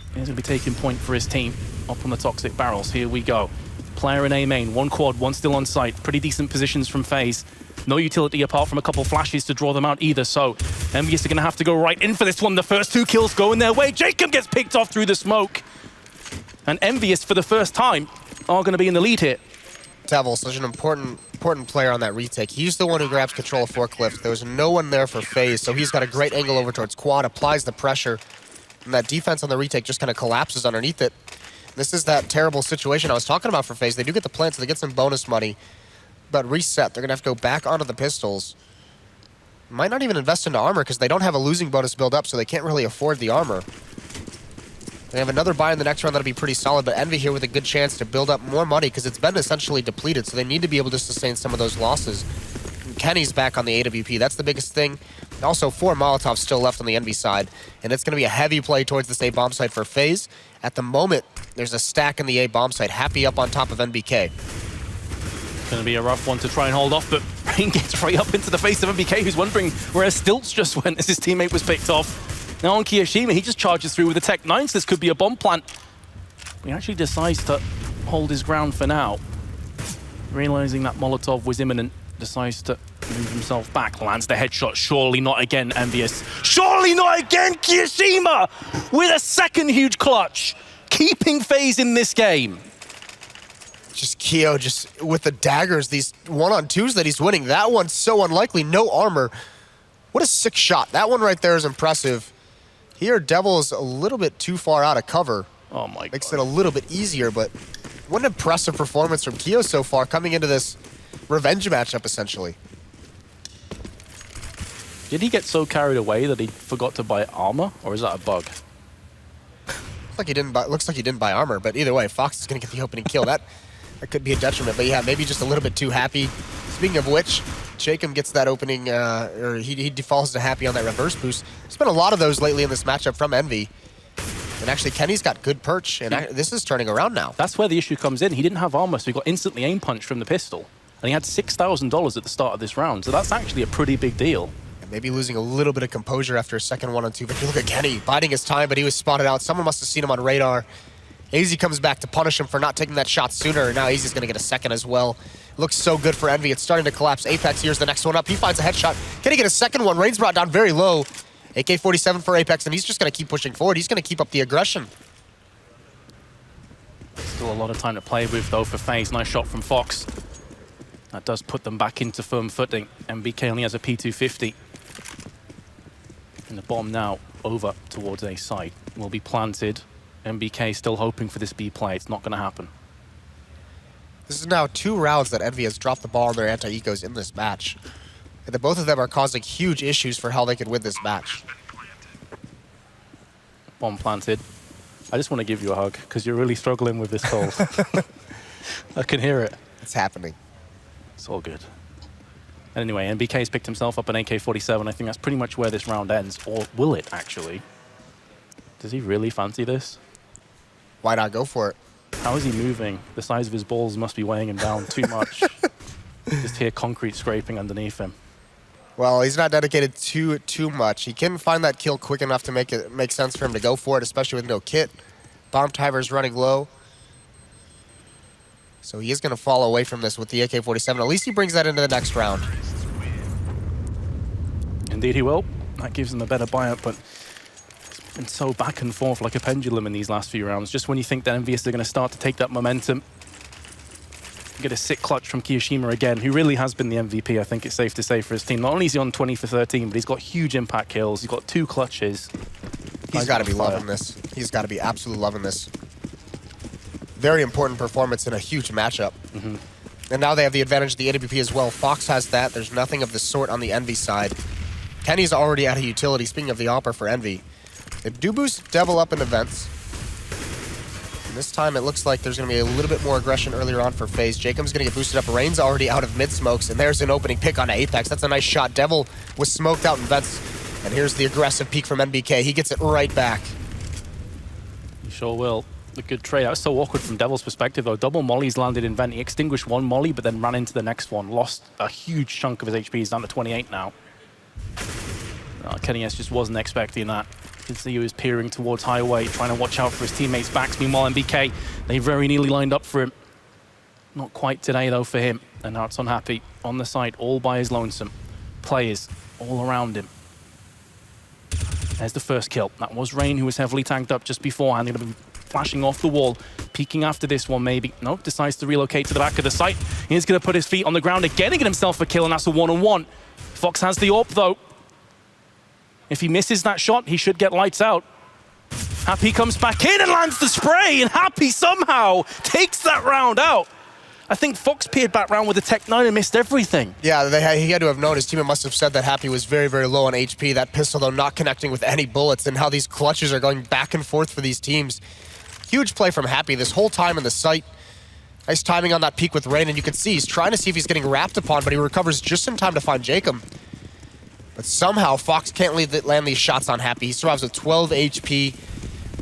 is going to be taking point for his team up on the toxic barrels. Here we go. Player in A main, 1 quad, 1 still on site. Pretty decent positions from FaZe. No utility apart from a couple flashes to draw them out either, so EnVyUs are going to have to go right in for this one. The first 2 kills going their way. Jacob gets picked off through the smoke. And EnVyUs, for the first time, are going to be in the lead here. Devil, such an important player on that retake. He's the one who grabs control of Forklift. There was no one there for FaZe, so he's got a great angle over towards quad, applies the pressure, and that defense on the retake just kind of collapses underneath it. This is that terrible situation I was talking about for FaZe. They do get the plant, so they get some bonus money. But reset, they're going to have to go back onto the pistols. Might not even invest into armor because they don't have a losing bonus build up, so they can't really afford the armor. They have another buy in the next round that'll be pretty solid, but Envy here with a good chance to build up more money because it's been essentially depleted, so they need to be able to sustain some of those losses. And Kenny's back on the AWP. That's the biggest thing. Also, 4 Molotovs still left on the Envy side, and it's going to be a heavy play towards this A bomb site for FaZe. At the moment, there's a stack in the A bomb site. Happy up on top of NBK. Going to be a rough one to try and hold off, but Rain gets right up into the face of MBK, who's wondering where Stilts just went as his teammate was picked off. Now on Kiyoshima, he just charges through with a Tech 9, so this could be a bomb plant. He actually decides to hold his ground for now. Realizing that Molotov was imminent, decides to move himself back, lands the headshot. Surely not again, EnVyUs. Surely not again, Kiyoshima! With a second huge clutch, keeping FaZe in this game. Just Kyo, just with the daggers, these 1-on-2s that he's winning. That one's so unlikely, no armor. What a sick shot. That one right there is impressive. Here, Devil is a little bit too far out of cover. Oh my God. Makes it a little bit easier, but what an impressive performance from Kyo so far, coming into this revenge matchup, essentially. Did he get so carried away that he forgot to buy armor, or is that a bug? Looks like he didn't buy armor, but either way, Fox is going to get the opening kill. That could be a detriment, but yeah, maybe just a little bit too happy. Speaking of which, Jacob gets that opening, or he defaults to happy on that reverse boost. There's been a lot of those lately in this matchup from Envy. And actually, Kenny's got good perch, and this is turning around now. That's where the issue comes in. He didn't have armor, so he got instantly aim punched from the pistol. And he had $6,000 at the start of this round, so that's actually a pretty big deal. And maybe losing a little bit of composure after a second 1-on-2. But look at Kenny biding his time, but he was spotted out. Someone must have seen him on radar. AZ comes back to punish him for not taking that shot sooner. Now AZ's going to get a second as well. Looks so good for Envy. It's starting to collapse. Apex here's the next one up. He finds a headshot. Can he get a second one? Rain's brought down very low. AK-47 for Apex, and he's just going to keep pushing forward. He's going to keep up the aggression. Still a lot of time to play with, though, for FaZe. Nice shot from Fox. That does put them back into firm footing. MBK only has a P250. And the bomb now over towards A side. Will be planted. MBK still hoping for this B play. It's not going to happen. This is now 2 rounds that Envy has dropped the ball on their anti-ecos in this match. And that both of them are causing huge issues for how they could win this match. Bomb planted. I just want to give you a hug, because you're really struggling with this cold. I can hear it. It's happening. It's all good. And anyway, MBK's picked himself up an AK-47. I think that's pretty much where this round ends. Or will it, actually? Does he really fancy this? Why not go for it? How is he moving? The size of his balls must be weighing him down too much. Just hear concrete scraping underneath him. Well, he's not dedicated too much. He can find that kill quick enough to make sense for him to go for it, especially with no kit. Bomb timer's running low. So he is going to fall away from this with the AK-47. At least he brings that into the next round. Indeed he will. That gives him a better buy-up, but it's been so back and forth like a pendulum in these last few rounds. Just when you think that EnVyUs are going to start to take that momentum, you get a sick clutch from Kiyoshima again, who really has been the MVP, I think it's safe to say, for his team. Not only is he on 20 for 13, but he's got huge impact kills. He's got 2 clutches. He's got to be loving this. He's got to be absolutely loving this. Very important performance in a huge matchup. And now they have the advantage of the AWP as well. Fox has that. There's nothing of the sort on the Envy side. Kenny's already out of utility. Speaking of the AWPer for Envy, they do boost Devil up in events. And this time it looks like there's going to be a little bit more aggression earlier on for FaZe. Jacob's going to get boosted up. Rain's already out of mid-smokes, and there's an opening pick on Apex. That's a nice shot. Devil was smoked out in vents. And here's the aggressive peek from MBK. He gets it right back. He sure will. A good trade. That was so awkward from Devil's perspective, though. Double mollies landed in vent. He extinguished one molly, but then ran into the next one. Lost a huge chunk of his HP. He's down to 28 now. Kenny S just wasn't expecting that. You can see he was peering towards highway, trying to watch out for his teammates' backs. Meanwhile, MBK, they very nearly lined up for him. Not quite today, though, for him. And now it's unhappy on the side, all by his lonesome. Players all around him. There's the first kill. That was Rain, who was heavily tanked up just beforehand. He'll be flashing off the wall, peeking after this one maybe. Nope, decides to relocate to the back of the site. He's going to put his feet on the ground again and get himself a kill, and that's a one-on-one. Fox has the AWP, though. If he misses that shot, he should get lights out. Happy comes back in and lands the spray, and Happy somehow takes that round out. I think Fox peered back round with the Tech 9 and missed everything. Yeah, he had to have known. His teammate must have said that Happy was very, very low on HP. That pistol, though, not connecting with any bullets, and how these clutches are going back and forth for these teams. Huge play from Happy this whole time in the site. Nice timing on that peek with Rain, and you can see he's trying to see if he's getting wrapped upon, but he recovers just in time to find Jacob. But somehow Fox can't land these shots on Happy. He survives with 12 HP.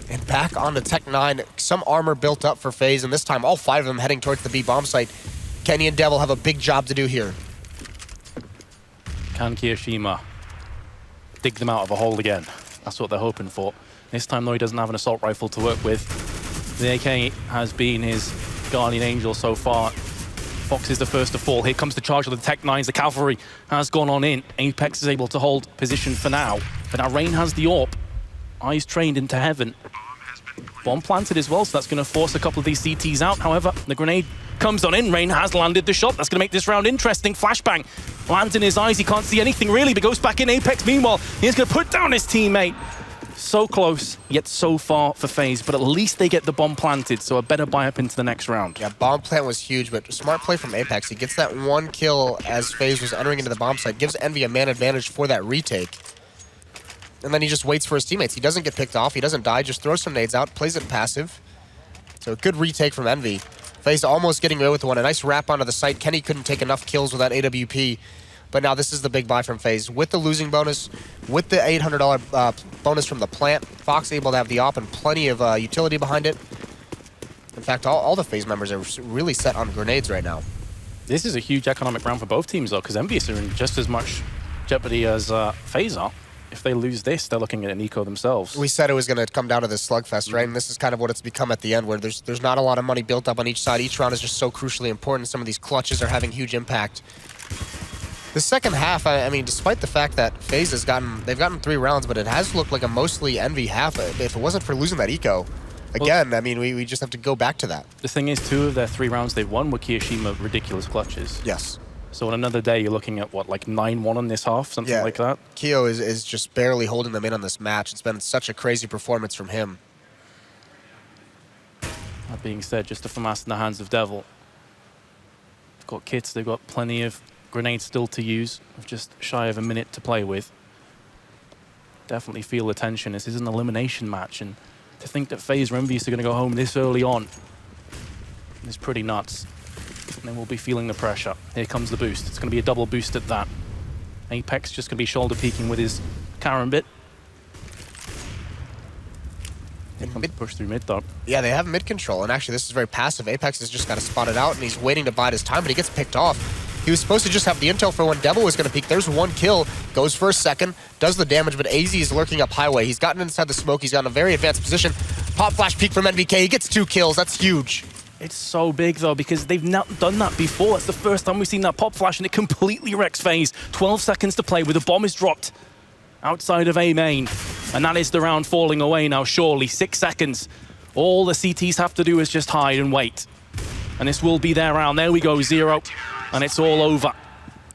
And back on the Tech 9, some armor built up for FaZe, and this time all 5 of them heading towards the B bomb site. Kenny and Devil have a big job to do here. Can Kiyoshima dig them out of a hole again? That's what they're hoping for. This time, though, he doesn't have an assault rifle to work with. The AK has been his guardian angel so far. Fox is the first to fall. Here comes the charge of the Tech 9s. The cavalry has gone on in. Apex is able to hold position for now. But now Rain has the AWP. Eyes trained into heaven. Bomb planted as well, so that's going to force a couple of these CTs out. However, the grenade comes on in. Rain has landed the shot. That's going to make this round interesting. Flashbang lands in his eyes. He can't see anything really, but goes back in. Apex, meanwhile, he's going to put down his teammate. So close, yet so far for FaZe, but at least they get the bomb planted, so a better buy-up into the next round. Yeah, bomb plant was huge, but smart play from Apex. He gets that 1 kill as FaZe was entering into the bomb site, gives Envy a man advantage for that retake. And then he just waits for his teammates. He doesn't get picked off. He doesn't die. Just throws some nades out. Plays it passive. So a good retake from Envy. FaZe almost getting away with one. A nice wrap onto the site. Kenny couldn't take enough kills with that AWP. But now this is the big buy from FaZe. With the losing bonus, with the $800 bonus from the plant, Fox able to have the AWP and plenty of utility behind it. In fact, all the FaZe members are really set on grenades right now. This is a huge economic round for both teams, though, because EnVyUs are in just as much jeopardy as FaZe are. if they lose this, they're looking at an eco themselves. We said it was going to come down to this slugfest, right? And this is kind of what it's become at the end, where there's not a lot of money built up on each side. Each round is just so crucially important. Some of these clutches are having huge impact. The second half, I mean, despite the fact that FaZe they've gotten 3 rounds, but it has looked like a mostly Envy half. If it wasn't for losing that eco, again, I mean, we just have to go back to that. The thing is, 2 of their 3 rounds they've won were Kiyoshima ridiculous clutches. Yes. So on another day, you're looking at, what, like 9-1 on this half, something like that? Kyo is just barely holding them in on this match. It's been such a crazy performance from him. That being said, just a FAMAS in the hands of Devil. They've got kits, they've got plenty of grenades still to use, with just shy of a minute to play with. Definitely feel the tension. This is an elimination match, and to think that FaZe or EnVyUs are going to go home this early on is pretty nuts. And they will be feeling the pressure. Here comes the boost. It's going to be a double boost at that. Apex just going to be shoulder peeking with his Karambit. Here comes the push through mid though. Yeah, they have mid control, and actually this is very passive. Apex has just got to spot it out, and he's waiting to bide his time, but he gets picked off. He was supposed to just have the intel for when Devil was going to peek. There's 1 kill, goes for a second, does the damage, but AZ is lurking up highway. He's gotten inside the smoke. He's got in a very advanced position. Pop flash peek from NBK. He gets 2 kills. That's huge. It's so big though, because they've not done that before. It's the first time we've seen that pop flash, and it completely wrecks FaZe. 12 seconds to play with the bomb is dropped outside of A main. And that is the round falling away now, surely. 6 seconds. All the CTs have to do is just hide and wait. And this will be their round. There we go, 0. And it's all over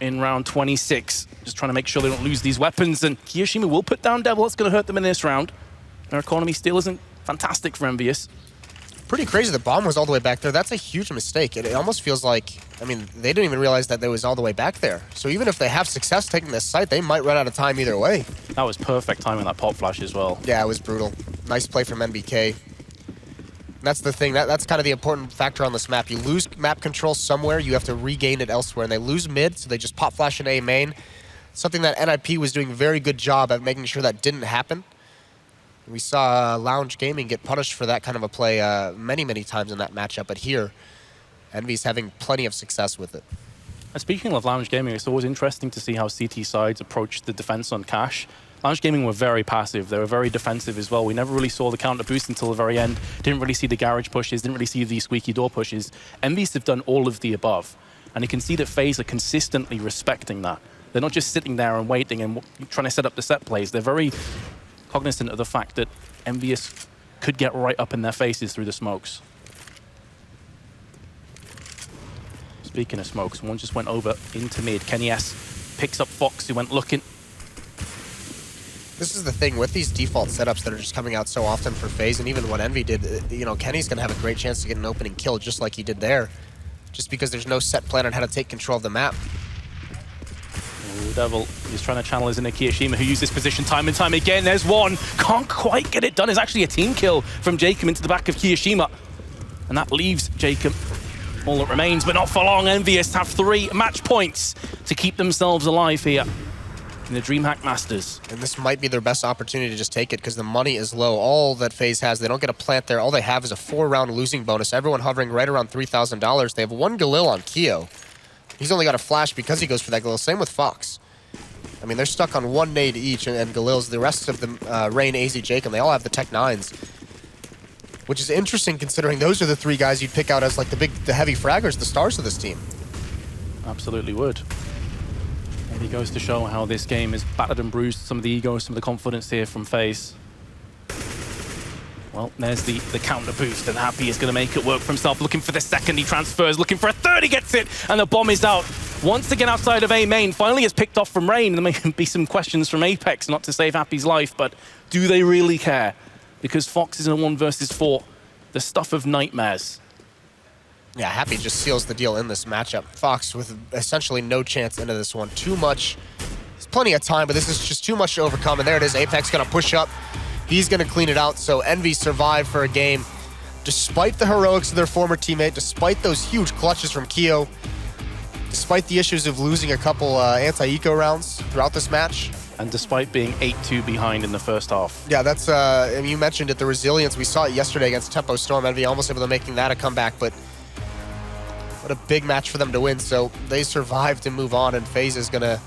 in round 26. Just trying to make sure they don't lose these weapons. And Kiyoshima will put down Devil. It's going to hurt them in this round. Their economy still isn't fantastic for EnVyUs. Pretty crazy the bomb was all the way back there. That's a huge mistake. It almost feels like, I mean, they didn't even realize that it was all the way back there. So even if they have success taking this site, they might run out of time either way. That was perfect timing, that pop flash as well. Yeah, it was brutal. Nice play from NBK. That's the thing. That's kind of the important factor on this map. You lose map control somewhere, you have to regain it elsewhere. And they lose mid, so they just pop flash in A main. Something that NIP was doing a very good job at making sure that didn't happen. We saw Lounge Gaming get punished for that kind of a play many, many times in that matchup. But here, Envy's having plenty of success with it. And speaking of Lounge Gaming, it's always interesting to see how CT sides approach the defense on Cash. Lounge Gaming were very passive. They were very defensive as well. We never really saw the counter boost until the very end. Didn't really see the garage pushes, didn't really see the squeaky door pushes. EnVyUs have done all of the above. And you can see that FaZe are consistently respecting that. They're not just sitting there and waiting and trying to set up the set plays. They're very cognizant of the fact that EnVyUs could get right up in their faces through the smokes. Speaking of smokes, one just went over into mid. Kenny S picks up Fox, who went looking. This is the thing with these default setups that are just coming out so often for FaZe, and even what Envy did, you know, Kenny's going to have a great chance to get an opening kill just like he did there, just because there's no set plan on how to take control of the map. Ooh, Devil is trying to channel his inner Kiyoshima, who used this position time and time again. There's one. Can't quite get it done. It's actually a team kill from Jacob into the back of Kiyoshima. And that leaves Jacob all that remains, but not for long. EnVyUs have 3 match points to keep themselves alive here in the DreamHack Masters. And this might be their best opportunity to just take it because the money is low. All that FaZe has, they don't get a plant there. All they have is a 4-round losing bonus. Everyone hovering right around $3,000. They have 1 Galil on Kyo. He's only got a flash because he goes for that Galil. Same with Fox. I mean, they're stuck on 1 nade each, and Galil's the rest of the Rain, AZ, Jacob. They all have the Tech 9s, which is interesting considering those are the 3 guys you'd pick out as like the heavy fraggers, the stars of this team. Absolutely would. And he goes to show how this game is battered and bruised. Some of the ego, some of the confidence here from FaZe. Well, there's the counter boost, and Happy is going to make it work for himself. Looking for the second, he transfers, looking for a third, he gets it, and the bomb is out. Once again outside of A main, finally it's picked off from Rain. There may be some questions from Apex, not to save Happy's life, but do they really care? Because Fox is in a 1 versus 4, the stuff of nightmares. Yeah, Happy just seals the deal in this matchup. Fox with essentially no chance into this one. Too much. There's plenty of time, but this is just too much to overcome, and there it is. Apex going to push up. He's going to clean it out, so Envy survived for a game. Despite the heroics of their former teammate, despite those huge clutches from Kyo, despite the issues of losing a couple anti-eco rounds throughout this match. And despite being 8-2 behind in the first half. Yeah, that's, and you mentioned it, the resilience. We saw it yesterday against Tempo Storm. Envy almost able to making that a comeback, but what a big match for them to win. So they survived and move on, and FaZe is going to